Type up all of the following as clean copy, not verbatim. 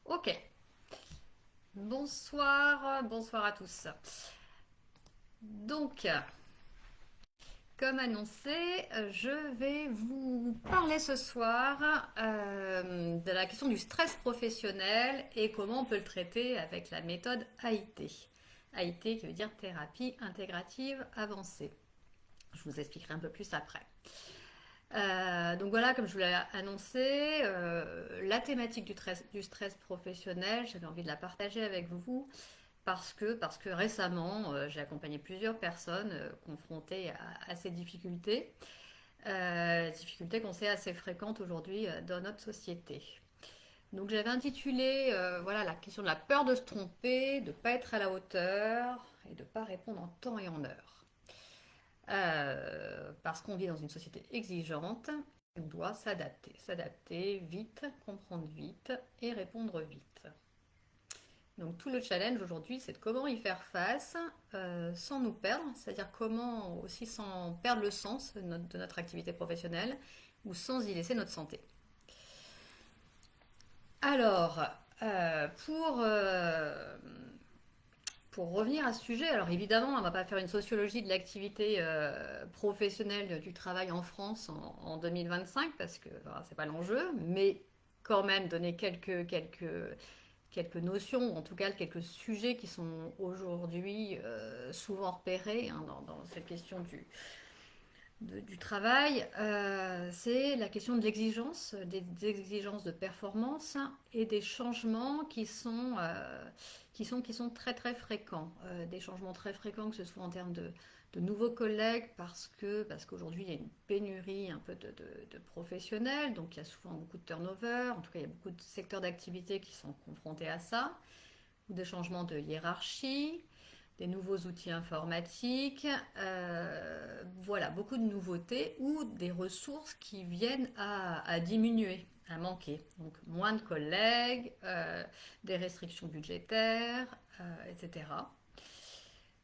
Ok, bonsoir, bonsoir à tous. Donc, comme annoncé, je vais vous parler ce soir de la question du stress professionnel et comment on peut le traiter avec la méthode AIT. AIT qui veut dire thérapie intégrative avancée. Je vous expliquerai un peu plus après. Donc voilà, comme je vous l'ai annoncé, la thématique du stress professionnel, j'avais envie de la partager avec vous parce que récemment, j'ai accompagné plusieurs personnes confrontées à ces difficultés qu'on sait assez fréquentes aujourd'hui dans notre société. Donc j'avais intitulé voilà, la question de la peur de se tromper, de ne pas être à la hauteur et de ne pas répondre en temps et en heure. Parce qu'on vit dans une société exigeante, on doit s'adapter vite, comprendre vite et répondre vite. Donc tout le challenge aujourd'hui, c'est de comment y faire face sans nous perdre, c'est-à-dire comment aussi sans perdre le sens de notre activité professionnelle ou sans y laisser notre santé. Alors, euh, pour, euh, pour revenir à ce sujet, alors évidemment, on ne va pas faire une sociologie de l'activité professionnelle du travail en France en 2025 parce que ce n'est pas l'enjeu, mais quand même donner quelques notions, ou en tout cas quelques sujets qui sont aujourd'hui souvent repérés dans cette question du travail, c'est la question de l'exigence, des exigences de performance et des changements qui sont très très fréquents. Des changements très fréquents, que ce soit en termes de nouveaux collègues, parce qu'aujourd'hui il y a une pénurie un peu de professionnels, donc il y a souvent beaucoup de turnover, en tout cas il y a beaucoup de secteurs d'activité qui sont confrontés à ça, ou des changements de hiérarchie, des nouveaux outils informatiques, voilà, beaucoup de nouveautés ou des ressources qui viennent à diminuer, à manquer. Donc moins de collègues, des restrictions budgétaires, etc.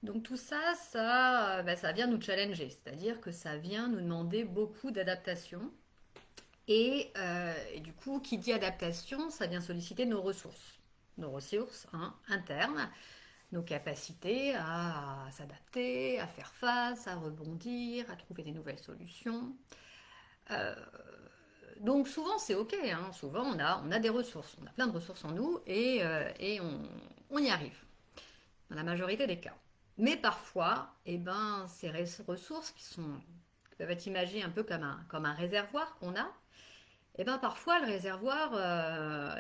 Donc tout ça, ça vient nous challenger, c'est-à-dire que ça vient nous demander beaucoup d'adaptation. Et du coup, qui dit adaptation, ça vient solliciter nos ressources hein, internes, nos capacités à s'adapter, à faire face, à rebondir, à trouver des nouvelles solutions. Euh, donc souvent c'est ok, hein. Souvent on a des ressources, on a plein de ressources en nous et on y arrive, dans la majorité des cas. Mais parfois, eh ben, ces ressources qui peuvent être imaginées un peu comme un réservoir qu'on a, eh ben, parfois le réservoir,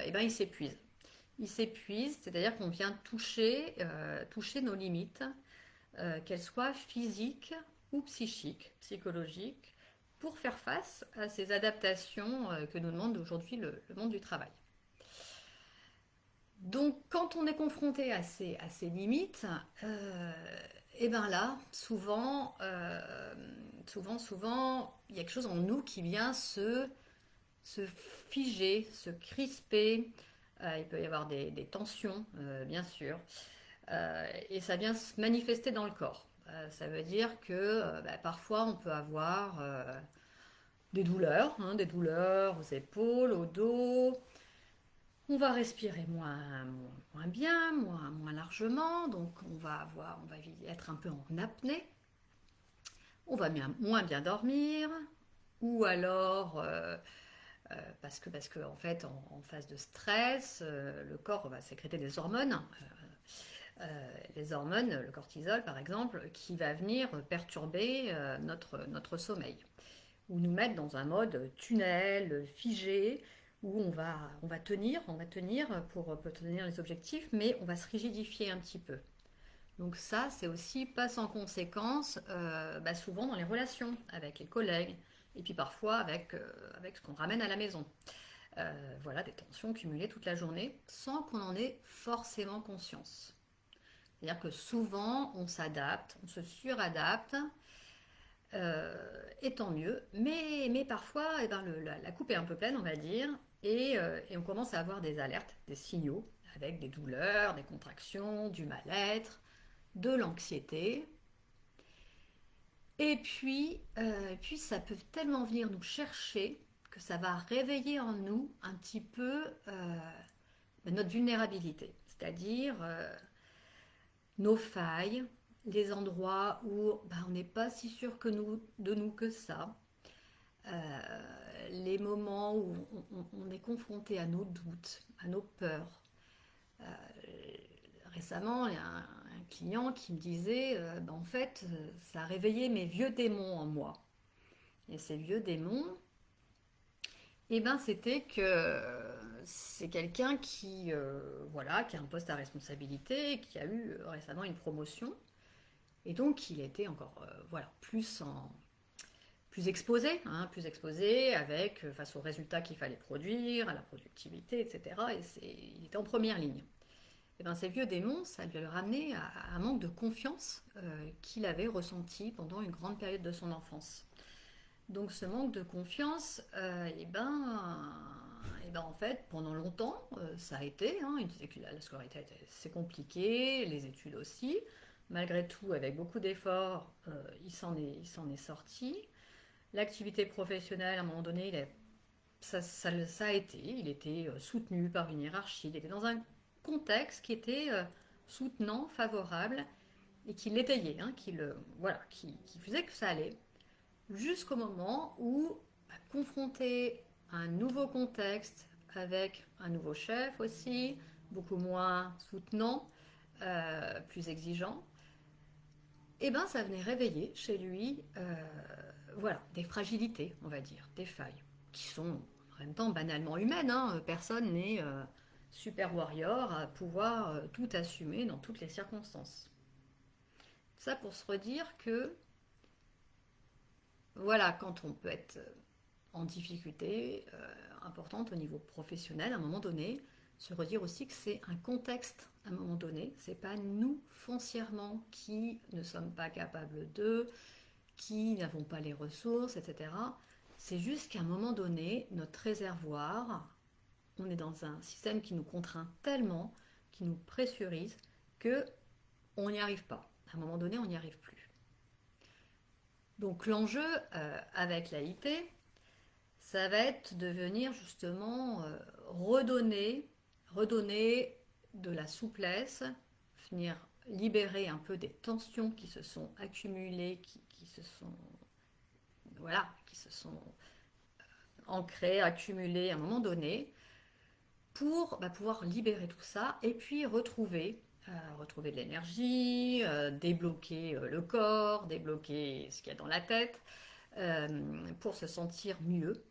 eh ben, il s'épuise. Il s'épuise, c'est-à-dire qu'on vient toucher nos limites, qu'elles soient physiques ou psychiques, psychologiques, pour faire face à ces adaptations que nous demande aujourd'hui le monde du travail. Donc quand on est confronté à ces limites, et ben là, souvent, il y a quelque chose en nous qui vient se figer, se crisper. Il peut y avoir des tensions, bien sûr. Et ça vient se manifester dans le corps. Ça veut dire que parfois on peut avoir des douleurs aux épaules, au dos. On va respirer moins bien, moins largement, donc on va être un peu en apnée. On va moins bien dormir, ou alors parce que en fait en phase de stress, le corps va sécréter des hormones. Les hormones, le cortisol par exemple, qui va venir perturber notre sommeil, ou nous mettre dans un mode tunnel, figé, où on va tenir pour tenir les objectifs, mais on va se rigidifier un petit peu. Donc ça, c'est aussi pas sans conséquence, souvent dans les relations avec les collègues, et puis parfois avec ce qu'on ramène à la maison. Voilà, des tensions cumulées toute la journée sans qu'on en ait forcément conscience. C'est-à-dire que souvent, on s'adapte, on se suradapte, et tant mieux. Mais parfois, eh ben, la coupe est un peu pleine, on va dire, et on commence à avoir des alertes, des signaux, avec des douleurs, des contractions, du mal-être, de l'anxiété. Et puis, ça peut tellement venir nous chercher que ça va réveiller en nous un petit peu notre vulnérabilité, c'est-à-dire nos failles, les endroits où on n'est pas si sûr de nous que ça, les moments où on est confronté à nos doutes, à nos peurs. Euh, Récemment, il y a un client qui me disait, en fait, ça a réveillé mes vieux démons en moi. Et ces vieux démons, c'était que c'est quelqu'un qui, voilà, qui a un poste à responsabilité, qui a eu récemment une promotion, et donc il était encore, voilà, plus exposé, hein, plus exposé avec face aux résultats qu'il fallait produire, à la productivité, etc. Il était en première ligne. Et ces vieux démons, ça lui a ramené à un manque de confiance qu'il avait ressenti pendant une grande période de son enfance. Donc ce manque de confiance, en fait, pendant longtemps, ça a été. Hein, il disait que la scolarité était assez compliquée, les études aussi. Malgré tout, avec beaucoup d'efforts, il s'en est sorti. L'activité professionnelle, à un moment donné, ça a été. Il était soutenu par une hiérarchie. Il était dans un contexte qui était soutenant, favorable et qui l'étayait, hein, qui faisait que ça allait jusqu'au moment où, confronté à un nouveau contexte, avec un nouveau chef aussi, beaucoup moins soutenant, plus exigeant, ça venait réveiller chez lui voilà, des fragilités, on va dire, des failles, qui sont en même temps banalement humaines. Hein. Personne n'est super warrior à pouvoir tout assumer dans toutes les circonstances. Ça pour se redire que voilà, quand on peut être en difficulté importante au niveau professionnel, à un moment donné, se redire aussi que c'est un contexte à un moment donné, c'est pas nous foncièrement qui ne sommes pas capables de, qui n'avons pas les ressources, etc. C'est juste qu'à un moment donné, notre réservoir, on est dans un système qui nous contraint tellement, qui nous pressurise, que on n'y arrive pas. À un moment donné, on n'y arrive plus. Donc l'enjeu avec l'AIT, ça va être de venir justement redonner de la souplesse, venir libérer un peu des tensions qui se sont accumulées, qui se sont ancrées, accumulées à un moment donné, pour pouvoir libérer tout ça et puis retrouver de l'énergie, débloquer le corps, débloquer ce qu'il y a dans la tête, pour se sentir mieux.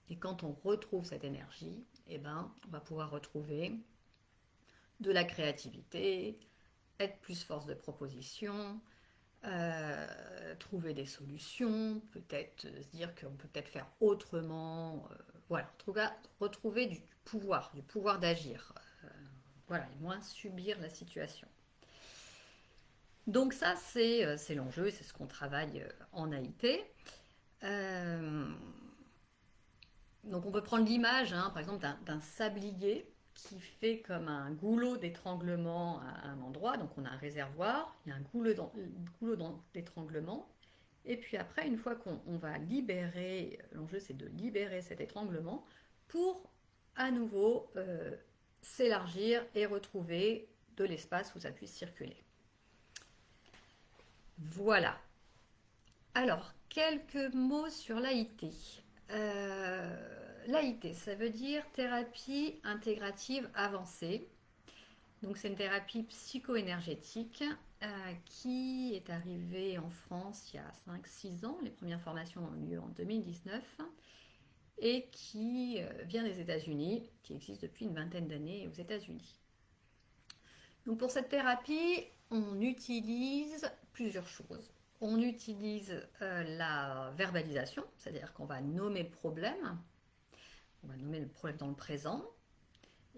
Et quand on retrouve cette énergie, on va pouvoir retrouver de la créativité, être plus force de proposition, trouver des solutions, peut-être se dire qu'on peut peut-être faire autrement, voilà, retrouver du pouvoir d'agir, voilà, et moins subir la situation. Donc ça, c'est l'enjeu, c'est ce qu'on travaille en AIT. Donc on peut prendre l'image, hein, par exemple, d'un sablier qui fait comme un goulot d'étranglement à un endroit. Donc on a un réservoir, il y a un goulot d'étranglement. Et puis après, une fois qu'on va libérer, l'enjeu c'est de libérer cet étranglement pour à nouveau s'élargir et retrouver de l'espace où ça puisse circuler. Voilà. Alors, quelques mots sur l'AIT. L'AIT, ça veut dire thérapie intégrative avancée. Donc c'est une thérapie psycho-énergétique qui est arrivée en France il y a 5-6 ans. Les premières formations ont eu lieu en 2019 et qui vient des États-Unis, qui existe depuis une vingtaine d'années aux États-Unis. Donc pour cette thérapie, on utilise plusieurs choses. On utilise la verbalisation, c'est-à-dire qu'on va nommer le problème, on va nommer le problème dans le présent,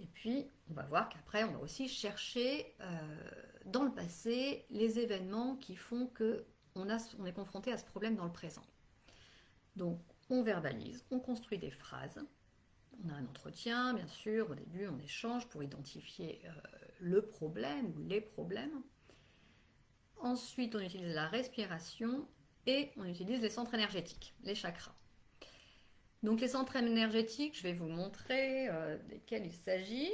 et puis on va voir qu'après on va aussi chercher dans le passé les événements qui font qu'on est confronté à ce problème dans le présent. Donc on verbalise, on construit des phrases, on a un entretien bien sûr, au début on échange pour identifier le problème ou les problèmes. Ensuite, on utilise la respiration et on utilise les centres énergétiques, les chakras. Donc les centres énergétiques, je vais vous montrer desquels il s'agit.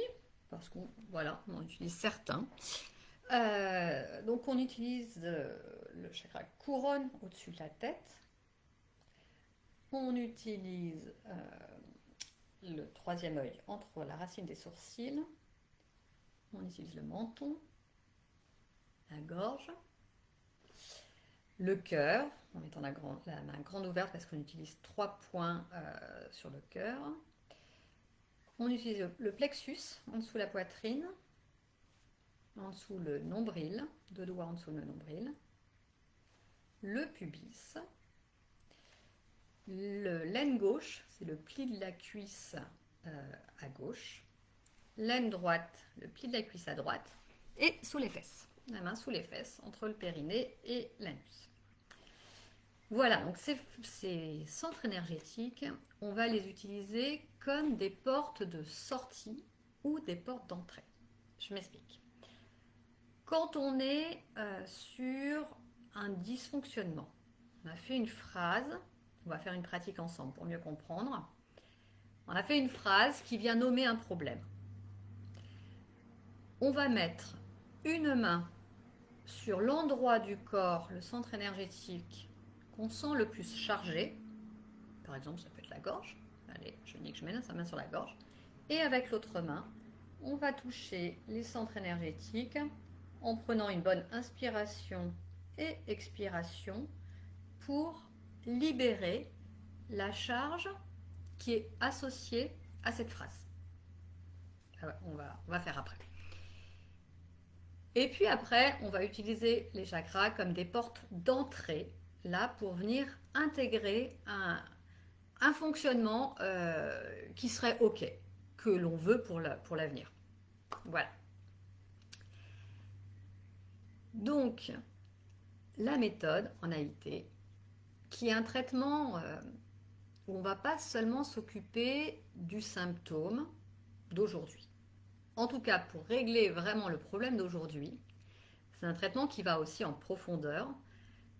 parce qu'on voilà, on en utilise certains. Donc on utilise le chakra couronne au-dessus de la tête. On utilise le troisième œil entre la racine des sourcils. On utilise le menton, la gorge, le cœur, en mettant la main grande ouverte parce qu'on utilise 3 points sur le cœur. On utilise le plexus en dessous de la poitrine, en dessous le nombril, 2 doigts en dessous le nombril, le pubis, l'aine gauche, c'est le pli de la cuisse à gauche, l'aine droite, le pli de la cuisse à droite, et sous les fesses, la main sous les fesses, entre le périnée et l'anus. Voilà, donc ces centres énergétiques, on va les utiliser comme des portes de sortie ou des portes d'entrée. Je m'explique. Quand on est sur un dysfonctionnement, on a fait une phrase, on va faire une pratique ensemble pour mieux comprendre. On a fait une phrase qui vient nommer un problème. On va mettre une main sur l'endroit du corps, le centre énergétique qu'on sent le plus chargé. Par exemple, ça peut être la gorge. Allez, je dis que je mets sa main sur la gorge. Et avec l'autre main, on va toucher les centres énergétiques en prenant une bonne inspiration et expiration pour libérer la charge qui est associée à cette phrase. On va faire après. Et puis après, on va utiliser les chakras comme des portes d'entrée, là, pour venir intégrer un fonctionnement qui serait OK, que l'on veut pour l'avenir. Voilà. Donc, la méthode en AIT, qui est un traitement où on ne va pas seulement s'occuper du symptôme d'aujourd'hui. En tout cas, pour régler vraiment le problème d'aujourd'hui, c'est un traitement qui va aussi en profondeur.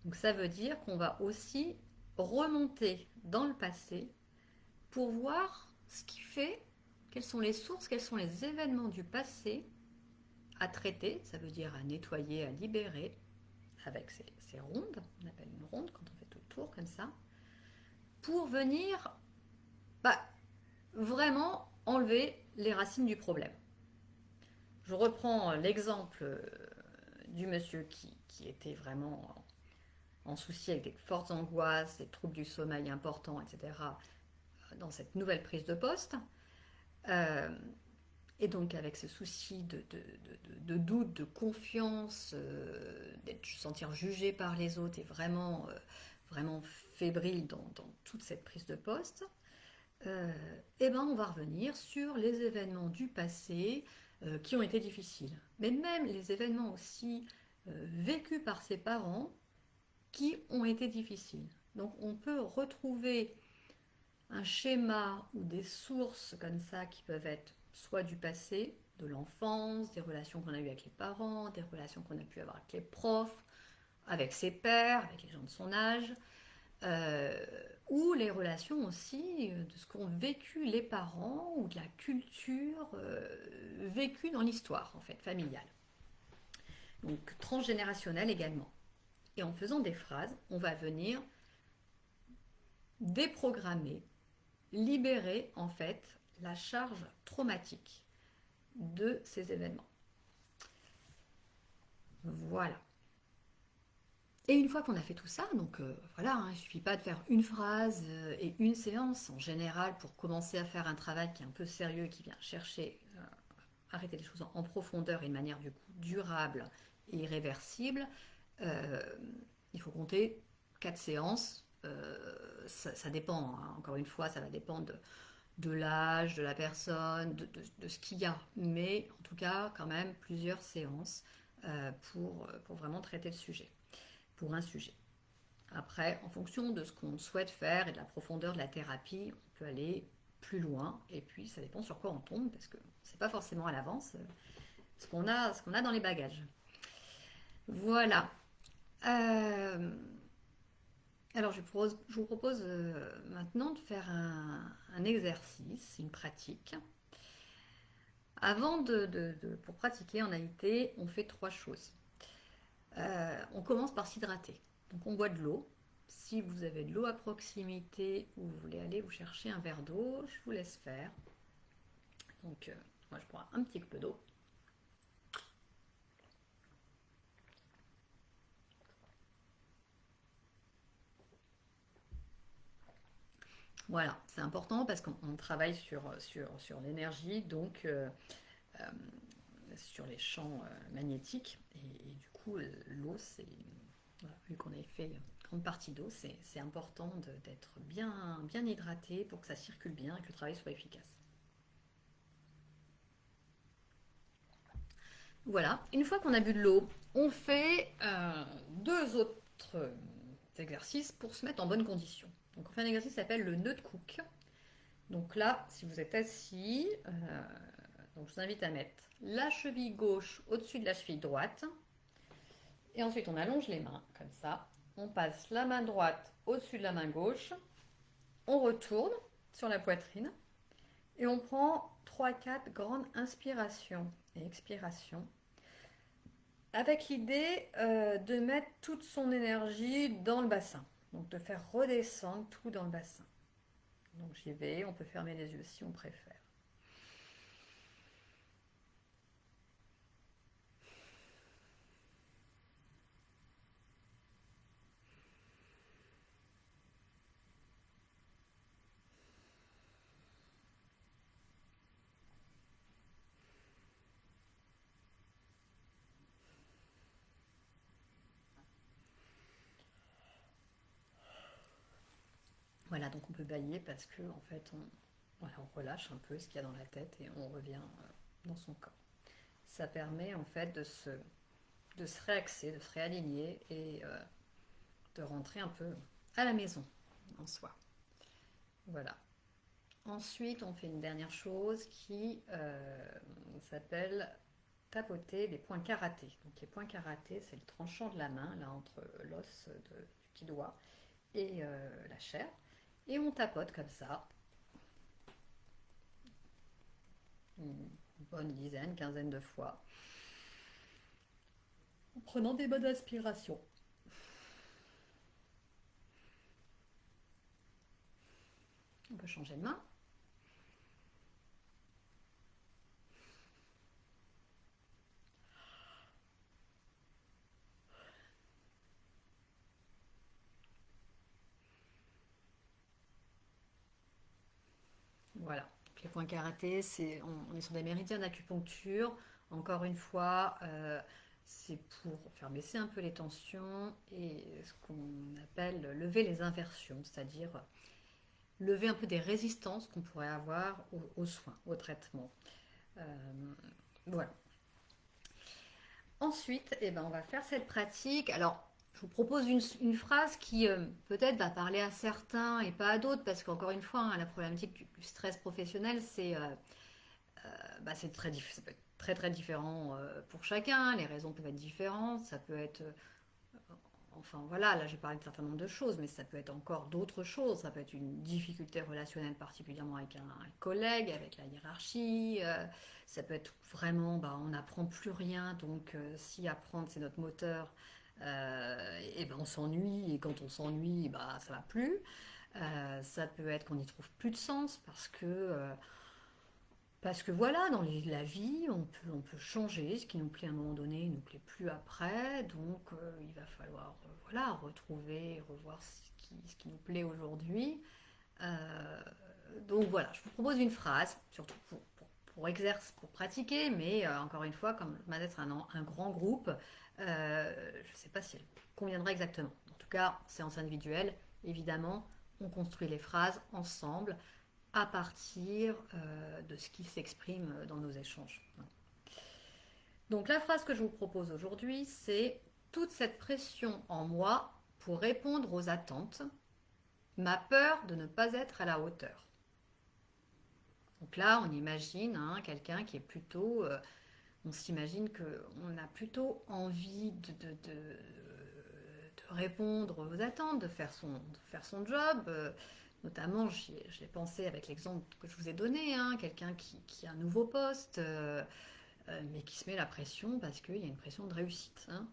Donc ça veut dire qu'on va aussi remonter dans le passé pour voir ce qui fait, quelles sont les sources, quels sont les événements du passé à traiter, ça veut dire à nettoyer, à libérer, avec ces rondes, on appelle une ronde quand on fait tout le tour comme ça, pour venir vraiment enlever les racines du problème. Je reprends l'exemple du monsieur qui était vraiment en souci avec des fortes angoisses, des troubles du sommeil importants, etc., dans cette nouvelle prise de poste. Et donc avec ce souci de doute, de confiance, d'être sentir jugé par les autres et vraiment fébrile dans toute cette prise de poste, et ben on va revenir sur les événements du passé qui ont été difficiles. Mais même les événements aussi vécus par ses parents qui ont été difficiles. Donc on peut retrouver un schéma ou des sources comme ça qui peuvent être soit du passé, de l'enfance, des relations qu'on a eues avec les parents, des relations qu'on a pu avoir avec les profs, avec ses pairs, avec les gens de son âge, ou les relations aussi de ce qu'ont vécu les parents ou de la culture vécue dans l'histoire en fait familiale. Donc transgénérationnelle également. Et en faisant des phrases, on va venir déprogrammer, libérer en fait la charge traumatique de ces événements. Voilà. Et une fois qu'on a fait tout ça, donc voilà, il ne suffit pas de faire une phrase et une séance. En général, pour commencer à faire un travail qui est un peu sérieux, qui vient chercher arrêter les choses en profondeur et de manière du coup durable et irréversible, il faut compter 4 séances. Ça dépend, hein. Encore une fois, ça va dépendre de l'âge de la personne, de ce qu'il y a. Mais en tout cas, quand même, plusieurs séances pour vraiment traiter le sujet, pour un sujet. Après, en fonction de ce qu'on souhaite faire et de la profondeur de la thérapie, on peut aller plus loin. Et puis, ça dépend sur quoi on tombe, parce que c'est pas forcément à l'avance ce qu'on a dans les bagages. Voilà. Alors, je vous propose maintenant de faire un exercice, une pratique, Pour pratiquer en AIT, on fait trois choses. On commence par s'hydrater. Donc on boit de l'eau. Si vous avez de l'eau à proximité ou vous voulez aller vous chercher un verre d'eau, je vous laisse faire. Donc moi je prends un petit peu d'eau. Voilà, c'est important parce qu'on travaille sur l'énergie, donc euh, sur les champs magnétiques. Et du coup, l'eau, c'est, voilà, vu qu'on a fait une grande partie d'eau, c'est important d'être bien hydraté pour que ça circule bien et que le travail soit efficace. Voilà, une fois qu'on a bu de l'eau, on fait deux autres exercices pour se mettre en bonne condition. Donc on fait un exercice qui s'appelle le nœud de Cook. Donc là, si vous êtes assis, donc je vous invite à mettre la cheville gauche au-dessus de la cheville droite. Et ensuite, on allonge les mains, comme ça. On passe la main droite au-dessus de la main gauche. On retourne sur la poitrine. Et on prend trois, quatre grandes inspirations et expirations. Avec l'idée de mettre toute son énergie dans le bassin. Donc de faire redescendre tout dans le bassin. Donc j'y vais, on peut fermer les yeux si on préfère. Voilà, donc on peut bailler parce que en fait voilà, on relâche un peu ce qu'il y a dans la tête et on revient dans son corps. Ça permet en fait de se réaxer, de se réaligner et de rentrer un peu à la maison en soi. Voilà. Ensuite, on fait une dernière chose qui s'appelle tapoter les points karaté. Donc les points karaté, c'est le tranchant de la main, là entre l'os du petit doigt et la chair. Et on tapote comme ça, une bonne dizaine, quinzaine de fois, en prenant des bonnes aspirations. On peut changer de main. Voilà. Donc, les points karaté, on est sur des méridiens d'acupuncture. Encore une fois, c'est pour faire baisser un peu les tensions et ce qu'on appelle lever les inversions, c'est-à-dire lever un peu des résistances qu'on pourrait avoir aux soins, aux traitements. Euh, voilà. Ensuite, eh ben, on va faire cette pratique. Alors, je vous propose une phrase qui peut-être va parler à certains et pas à d'autres, parce qu'encore une fois, hein, la problématique du stress professionnel, c'est ça peut être très très différent pour chacun. Les raisons peuvent être différentes. Ça peut être, enfin voilà, là j'ai parlé de certain nombre de choses, mais ça peut être encore d'autres choses. Ça peut être une difficulté relationnelle particulièrement avec un collègue, avec la hiérarchie. Ça peut être vraiment, on n'apprend plus rien, donc si apprendre c'est notre moteur, et ben on s'ennuie, et quand on s'ennuie, ça va plus. Ça peut être qu'on n'y trouve plus de sens parce que voilà, dans la vie, on peut changer. Ce qui nous plaît à un moment donné ne nous plaît plus après. Donc, il va falloir voilà, retrouver, revoir ce qui nous plaît aujourd'hui. Euh, donc voilà, je vous propose une phrase, surtout pour exercer, pour pratiquer, mais encore une fois, comme je m'adresse à un grand groupe, je ne sais pas si elle conviendra exactement. En tout cas, séance individuelle, évidemment, on construit les phrases ensemble à partir de ce qui s'exprime dans nos échanges. Donc la phrase que je vous propose aujourd'hui, c'est toute cette pression en moi pour répondre aux attentes, ma peur de ne pas être à la hauteur. Donc là, on imagine quelqu'un qui est plutôt, on s'imagine qu'on a plutôt envie de répondre aux attentes, de faire son job, Notamment, j'ai pensé avec l'exemple que je vous ai donné, hein, quelqu'un qui a un nouveau poste, mais qui se met la pression parce qu'il y a une pression de réussite, hein.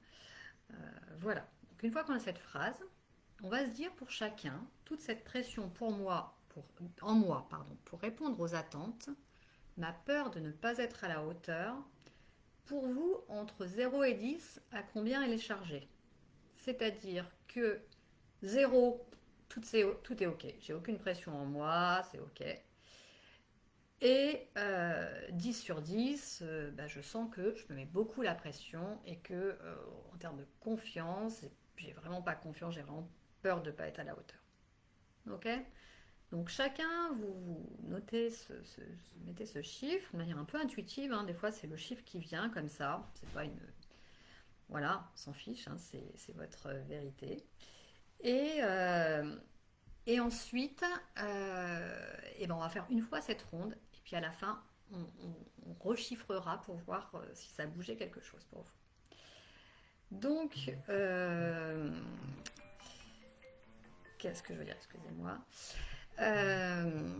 Voilà. Donc une fois qu'on a cette phrase, on va se dire pour chacun, toute cette pression en moi, pardon, pour répondre aux attentes, ma peur de ne pas être à la hauteur, pour vous, entre 0 et 10, à combien elle est chargée? C'est-à-dire que 0, tout est OK. J'ai aucune pression en moi, c'est OK. Et 10 sur 10, bah, je sens que je me mets beaucoup la pression et que en termes de confiance, j'ai vraiment pas confiance, j'ai vraiment peur de ne pas être à la hauteur. OK? Donc chacun, vous notez mettez ce chiffre de manière un peu intuitive, hein. Des fois, c'est le chiffre qui vient comme ça. C'est pas une. Voilà, on s'en fiche, hein, c'est votre vérité. Et, euh, et ensuite, eh ben on va faire une fois cette ronde. Et puis à la fin, on rechiffrera pour voir si ça bougeait quelque chose pour vous. Donc, qu'est-ce que je veux dire? Excusez-moi. Euh,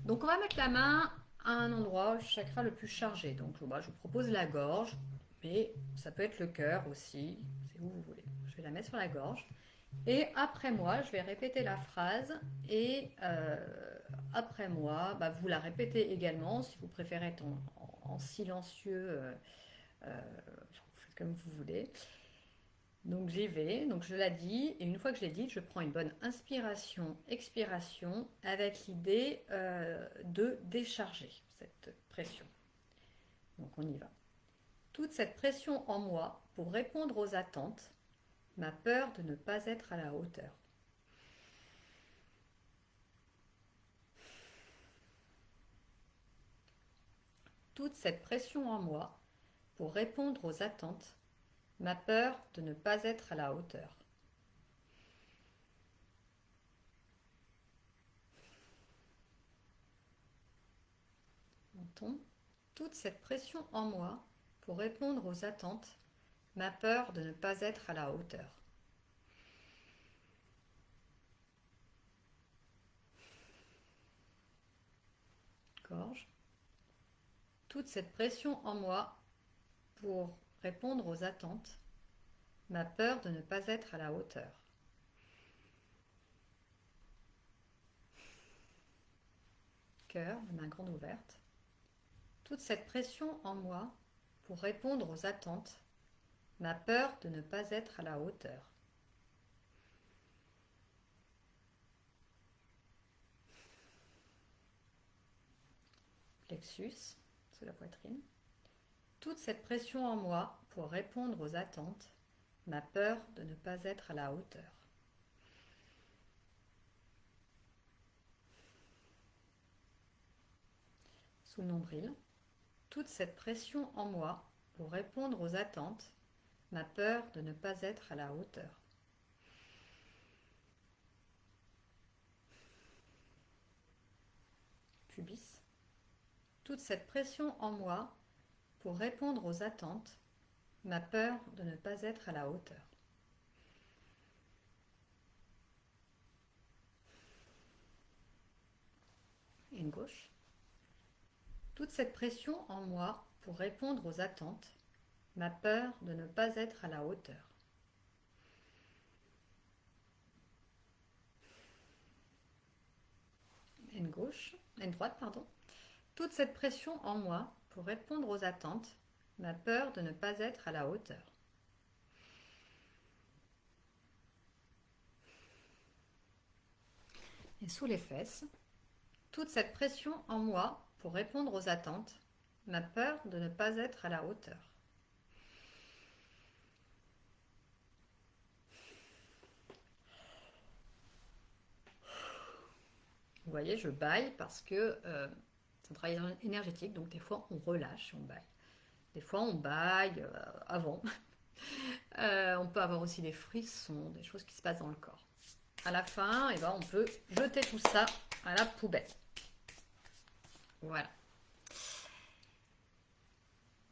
donc on va mettre la main à un endroit, le chakra le plus chargé. Donc bah, je vous propose la gorge, mais ça peut être le cœur aussi, c'est où vous voulez. Je vais la mettre sur la gorge. Et après moi, je vais répéter la phrase. Et après moi, bah, vous la répétez également. Si vous préférez être en silencieux, vous faites comme vous voulez. Donc j'y vais, donc je la dis, et une fois que je l'ai dite, je prends une bonne inspiration, expiration, avec l'idée de décharger cette pression. Donc on y va. Toute cette pression en moi pour répondre aux attentes, ma peur de ne pas être à la hauteur. Toute cette pression en moi pour répondre aux attentes, ma peur de ne pas être à la hauteur. Menton. Toute cette pression en moi pour répondre aux attentes, ma peur de ne pas être à la hauteur. Gorge. Toute cette pression en moi pour répondre aux attentes, ma peur de ne pas être à la hauteur. Cœur, la main grande ouverte. Toute cette pression en moi pour répondre aux attentes, ma peur de ne pas être à la hauteur. Plexus, sous la poitrine. Toute cette pression en moi pour répondre aux attentes, ma peur de ne pas être à la hauteur. Sous le nombril. Toute cette pression en moi pour répondre aux attentes, ma peur de ne pas être à la hauteur. Pubis. Toute cette pression en moi pour répondre aux attentes, ma peur de ne pas être à la hauteur. Une gauche. Toute cette pression en moi pour répondre aux attentes, ma peur de ne pas être à la hauteur. Une gauche, une droite, pardon. Toute cette pression en moi pour répondre aux attentes, ma peur de ne pas être à la hauteur. Et sous les fesses, toute cette pression en moi pour répondre aux attentes, ma peur de ne pas être à la hauteur. Vous voyez, je baille parce que c'est un travail énergétique, donc des fois on relâche, on baille. Des fois on baille avant. On peut avoir aussi des frissons, des choses qui se passent dans le corps. À la fin, eh ben, on peut jeter tout ça à la poubelle. Voilà.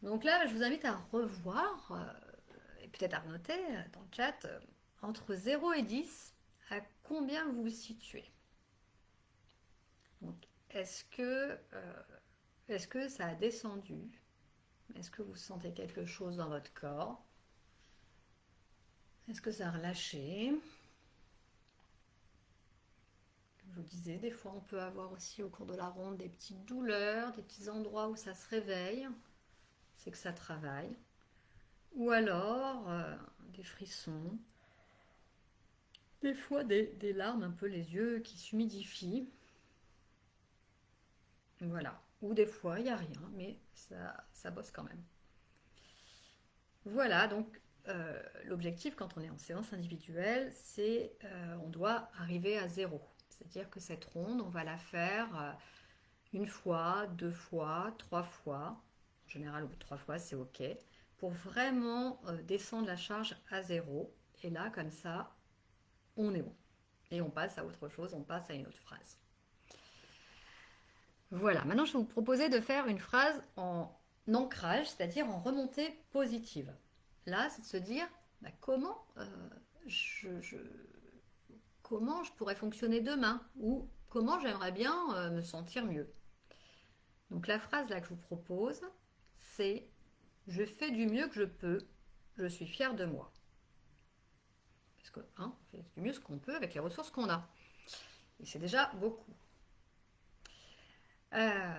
Donc là, je vous invite à revoir, et peut-être à noter dans le chat, entre 0 et 10, à combien vous vous situez. Donc, est-ce que ça a descendu? Est-ce que vous sentez quelque chose dans votre corps? Est-ce que ça a relâché? Comme je vous disais, des fois on peut avoir aussi au cours de la ronde des petites douleurs, des petits endroits où ça se réveille. C'est que ça travaille. Ou alors des frissons. Des fois des larmes, un peu les yeux qui s'humidifient. Voilà. Ou des fois il n'y a rien, mais ça bosse quand même. Voilà, donc l'objectif quand on est en séance individuelle, c'est on doit arriver à zéro. C'est-à-dire que cette ronde, on va la faire une fois, deux fois, trois fois. En général, au bout de trois fois, c'est OK. Pour vraiment descendre la charge à zéro. Et là, comme ça, on est bon. Et on passe à autre chose, on passe à une autre phrase. Voilà, maintenant je vais vous proposer de faire une phrase en ancrage, c'est-à-dire en remontée positive. Là, c'est de se dire bah, comment je pourrais fonctionner demain ou comment j'aimerais bien me sentir mieux. Donc la phrase là que je vous propose, c'est je fais du mieux que je peux, je suis fière de moi. Parce que on fait du mieux ce qu'on peut avec les ressources qu'on a. Et c'est déjà beaucoup.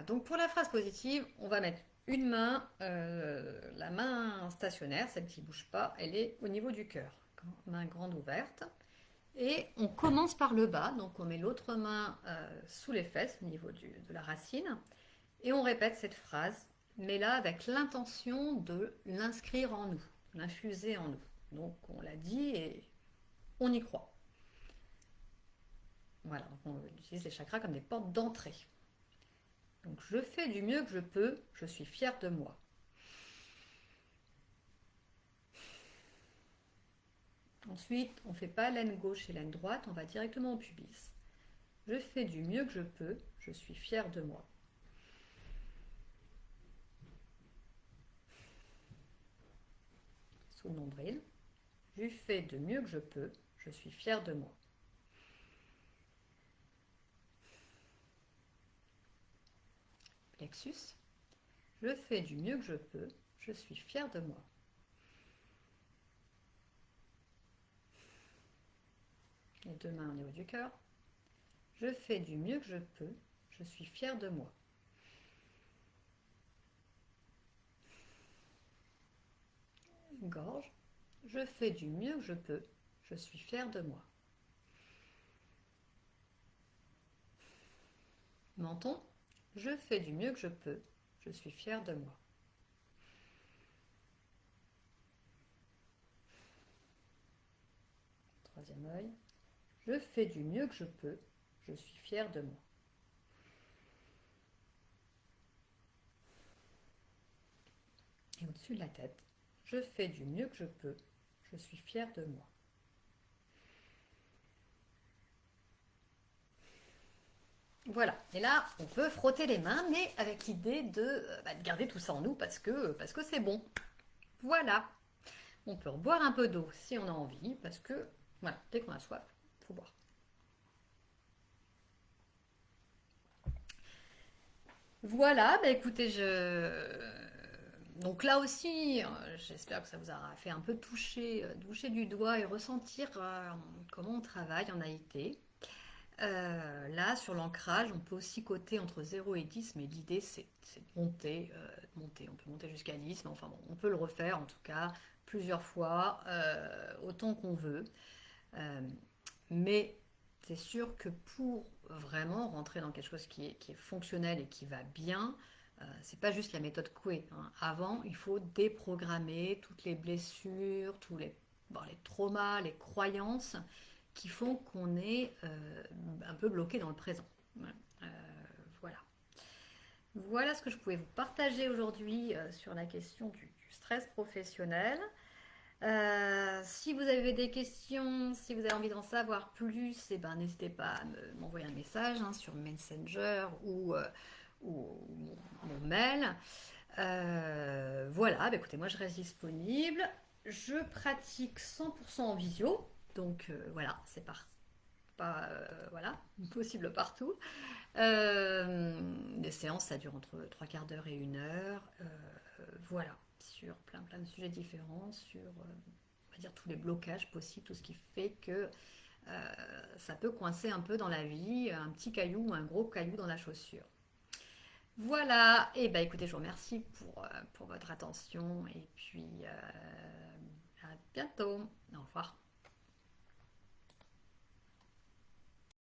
Donc pour la phrase positive, on va mettre une main, la main stationnaire, celle qui ne bouge pas, elle est au niveau du cœur, main grande ouverte. Et on commence par le bas, donc on met l'autre main sous les fesses, au niveau de la racine, et on répète cette phrase, mais là avec l'intention de l'inscrire en nous, l'infuser en nous. Donc on l'a dit et on y croit. Voilà, on utilise les chakras comme des portes d'entrée. Donc je fais du mieux que je peux, je suis fière de moi. Ensuite, on ne fait pas l'aine gauche et l'aine droite, on va directement au pubis. Je fais du mieux que je peux, je suis fière de moi. Sous le nombril. Je fais de mieux que je peux, je suis fière de moi. Plexus. Je fais du mieux que je peux, je suis fière de moi. Les deux mains au niveau du cœur. Je fais du mieux que je peux, je suis fière de moi. Gorge. Je fais du mieux que je peux, je suis fière de moi. Menton. Je fais du mieux que je peux, je suis fière de moi. Troisième œil. Je fais du mieux que je peux, je suis fière de moi. Et au-dessus de la tête, je fais du mieux que je peux, je suis fière de moi. Voilà, et là on peut frotter les mains, mais avec l'idée de garder tout ça en nous parce que c'est bon. Voilà, on peut reboire un peu d'eau si on a envie, parce que voilà, dès qu'on a soif, il faut boire. Voilà, écoutez, donc là aussi, j'espère que ça vous aura fait un peu toucher du doigt et ressentir comment on travaille en AIT. Là, sur l'ancrage, on peut aussi coter entre 0 et 10, mais l'idée c'est de monter, monter. On peut monter jusqu'à 10, mais enfin bon, on peut le refaire en tout cas plusieurs fois, autant qu'on veut. Mais c'est sûr que pour vraiment rentrer dans quelque chose qui est fonctionnel et qui va bien, c'est pas juste la méthode Coué. Avant, il faut déprogrammer toutes les blessures, tous les traumas, les croyances qui font qu'on est un peu bloqué dans le présent. Euh, voilà. Voilà ce que je pouvais vous partager aujourd'hui sur la question du stress professionnel. Si vous avez des questions, si vous avez envie d'en savoir plus, n'hésitez pas à m'envoyer un message sur Messenger ou mon mail. Voilà, écoutez, moi je reste disponible. Je pratique 100% en visio, donc voilà, c'est parti pas voilà, possible partout. Les séances, ça dure entre trois quarts d'heure et une heure. Voilà, sur plein de sujets différents, sur on va dire tous les blocages possibles, tout ce qui fait que ça peut coincer un peu dans la vie, un petit caillou ou un gros caillou dans la chaussure. Voilà, et ben écoutez, je vous remercie pour votre attention et puis à bientôt. Au revoir.